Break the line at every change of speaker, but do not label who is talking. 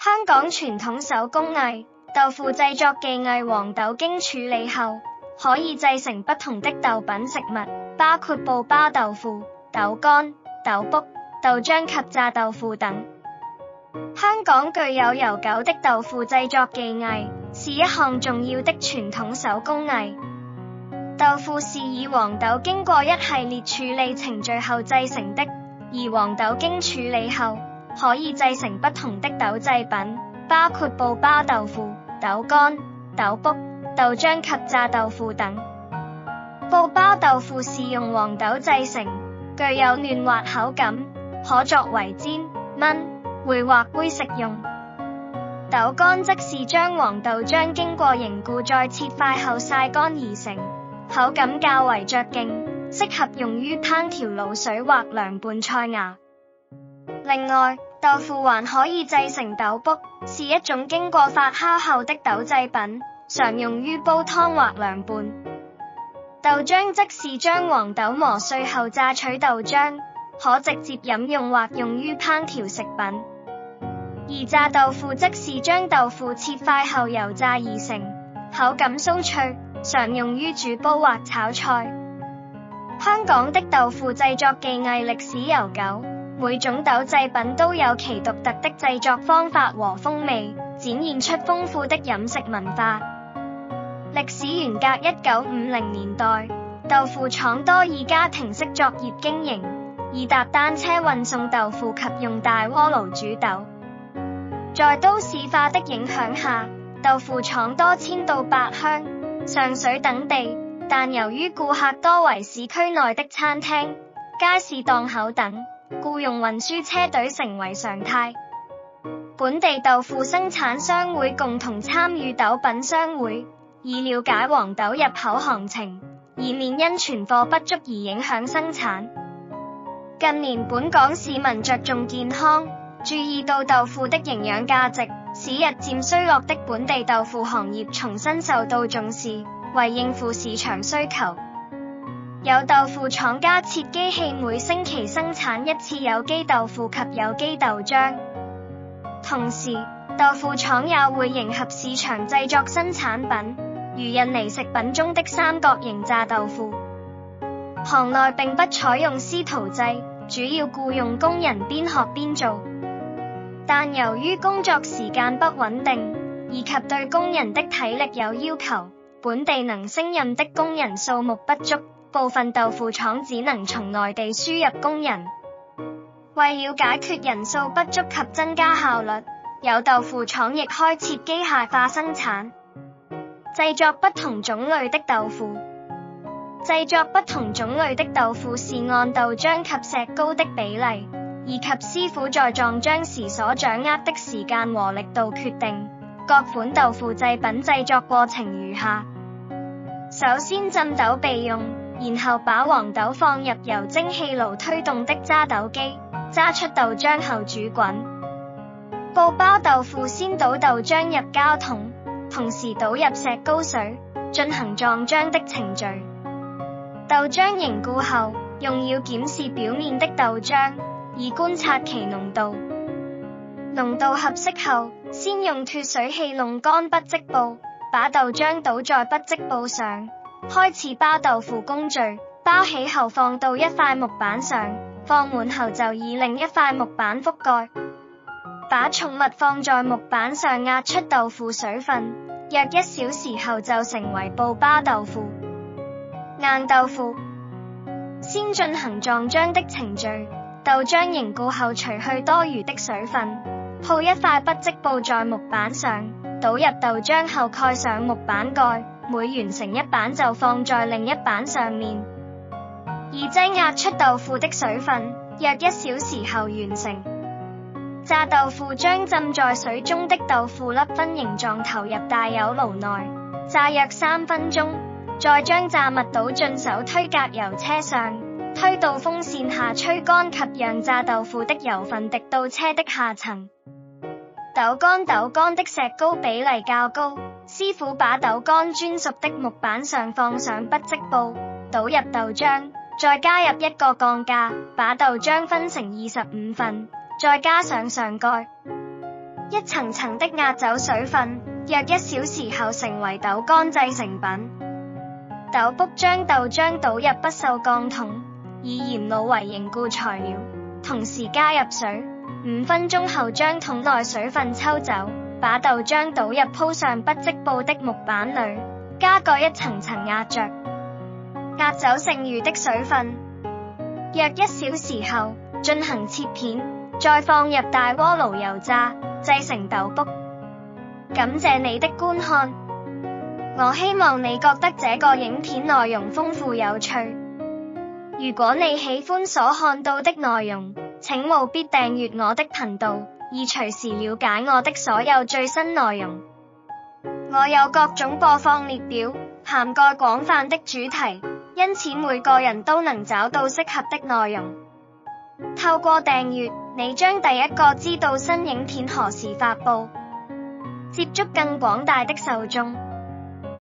香港傳統手工藝豆腐製作技藝。黃豆經處理後，可以製成不同的豆品食物，包括布包豆腐、豆乾、豆卜、豆漿及炸豆腐等。香港具有悠久的豆腐製作技藝，是一項重要的傳統手工藝。豆腐是以黃豆經過一系列處理程序後製成的，而黃豆經處理後，可以製成不同的豆製品，包括布包豆腐、豆乾、豆卜、豆漿及炸豆腐等。布包豆腐是用黃豆製成，具有嫩滑口感，可作為煎、燜、燴或煨食用。豆乾則是將黃豆漿經過凝固再切塊後曬乾而成，口感較為嚼勁，適合用於烹調滷水或涼拌菜餚。另外，豆腐還可以製成豆卜，是一種經過發酵後的豆製品，常用於煲湯或涼拌。豆漿則是將黃豆磨碎後榨取豆漿，可直接飲用或用於烹調食品。而炸豆腐則是將豆腐切塊後油炸而成，口感酥脆，常用於煮煲或炒菜。香港的豆腐製作技藝歷史悠久，每種豆製品都有其獨特的製作方法和風味，展現出豐富的飲食文化。歷史沿革1950年代，豆腐廠多以家庭式作業經營，以搭單車運送豆腐及用大鍋爐煮豆。在都市化的影響下，豆腐廠多遷到八鄉、上水等地，但由於顧客多為市區內的餐廳、街市檔口等，僱用運輸車隊成為常態。本地豆腐生產商會共同參與豆品商會，以了解黃豆入口行情，以免因存貨不足而影響生產。近年本港市民着重健康，注意到豆腐的營養價值，使日漸衰落的本地豆腐行業重新受到重視，為應付市場需求，有豆腐廠加設機器每星期生產一次有機豆腐及有機豆漿。同時，豆腐廠也會迎合市場製作新產品，如印尼食品中的三角形炸豆腐。行內並不採用師徒制，主要僱用工人邊學邊做。但由於工作時間不穩定，以及對工人的體力有要求，本地能勝任的工人數目不足，部分豆腐廠只能從內地輸入工人。為了解決人數不足及增加效率，有豆腐廠亦開設機械化生產，製作不同種類的豆腐。製作不同種類的豆腐是按豆漿及石膏的比例，以及師傅在撞漿時所掌握的時間和力度決定。各款豆腐製品製作過程如下：首先浸豆備用，然後把黃豆放入由蒸氣爐推動的揸豆機，揸出豆漿後煮滾。布包豆腐先倒豆漿入膠桶，同時倒入石膏水，進行撞漿的程序。豆漿凝固後，用要檢視表面的豆漿，以觀察其濃度。濃度合適後，先用脫水器弄乾不織布，把豆漿倒在不織布上，開始包豆腐工序。包起後放到一塊木板上，放滿後就以另一塊木板覆蓋。把重物放在木板上壓出豆腐水分，約1小時後就成為布包豆腐。硬豆腐先進行撞漿的程序，豆漿凝固後除去多餘的水分，鋪一塊不織布在木板上，倒入豆漿後蓋上木板蓋，每完成一板就放在另一板上面。二劑壓出豆腐的水分，約1小時後完成。炸豆腐將浸在水中的豆腐粒分形狀投入大油爐內，炸約3分鐘，再將炸物倒進手推隔油車上，推到風扇下吹乾及讓炸豆腐的油分滴到車的下層。豆乾的石膏比例較高，師傅把豆乾專屬的木板上放上不織布，倒入豆漿，再加入一個鋼架，把豆漿分成25份，再加上上蓋。一層層的壓走水分，約1小時後成為豆乾製成品。豆卜將豆漿倒入不鏽鋼桶，以鹽滷為凝固材料，同時加入水，5分鐘後將桶內水分抽走，把豆漿倒入鋪上不織布的木板裡，加蓋一層層壓着，壓走剩餘的水分。約1小時後進行切片，再放入大鍋爐油炸，製成豆卜。感謝你的觀看，我希望你覺得這個影片內容豐富有趣。如果你喜歡所看到的內容，請務必訂閱我的頻道，以隨時了解我的所有最新內容。我有各種播放列表，涵蓋廣泛的主題，因此每個人都能找到適合的內容。透過訂閱，你將第一個知道新影片何時發佈，接觸更廣大的受眾。